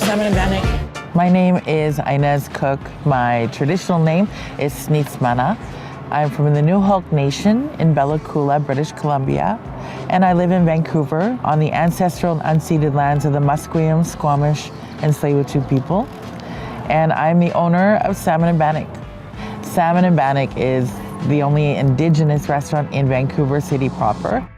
Salmon N Bannock. My name is Inez Cook. My traditional name is Snitsmana. I'm from the Newhook Nation in Bella Coola, British Columbia, and I live in Vancouver on the ancestral and unceded lands of the Musqueam, Squamish, and Tsleil-Waututh people. And I'm the owner of Salmon N Bannock. Salmon N Bannock is the only Indigenous restaurant in Vancouver City proper.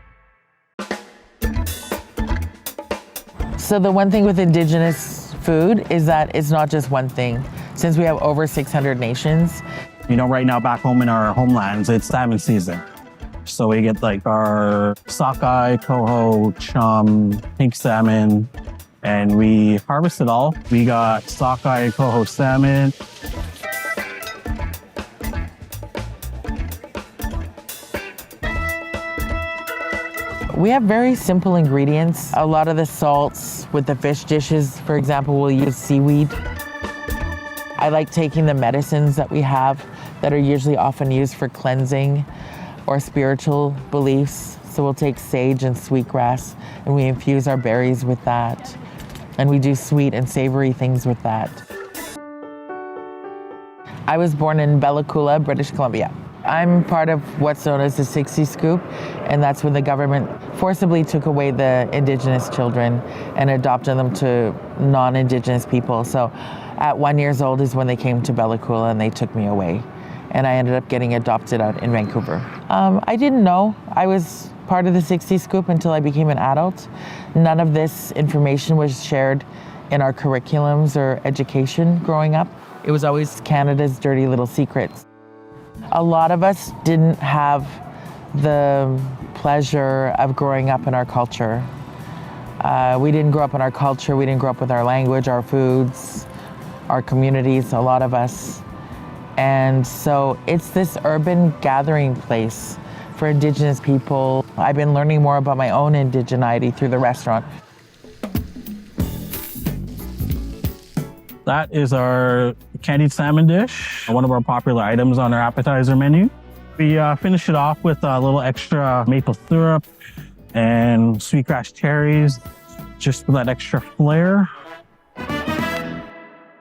So the one thing with Indigenous food is that it's not just one thing. Since we have over 600 nations. You know, right now back home in our homelands, it's salmon season. So we get like our sockeye, coho, chum, pink salmon, and we harvest it all. We got sockeye, coho salmon. We have very simple ingredients. A lot of the salts with the fish dishes, for example, we'll use seaweed. I like taking the medicines that we have that are usually often used for cleansing or spiritual beliefs. So we'll take sage and sweetgrass and we infuse our berries with that. And we do sweet and savory things with that. I was born in Bella Coola, British Columbia. I'm part of what's known as the 60 Scoop, and that's when the government forcibly took away the Indigenous children and adopted them to non-Indigenous people. So at 1 year old is when they came to Bella Coola and they took me away. And I ended up getting adopted out in Vancouver. I didn't know I was part of the 60 Scoop until I became an adult. None of this information was shared in our curriculums or education growing up. It was always Canada's dirty little secrets. A lot of us didn't have the pleasure of growing up in our culture. We didn't grow up in our culture, we didn't grow up with our language, our foods, our communities, a lot of us. And so it's this urban gathering place for Indigenous people. I've been learning more about my own indigeneity through the restaurant. That is our candied salmon dish, one of our popular items on our appetizer menu. We finish it off with a little extra maple syrup and sweetgrass cherries, just for that extra flair.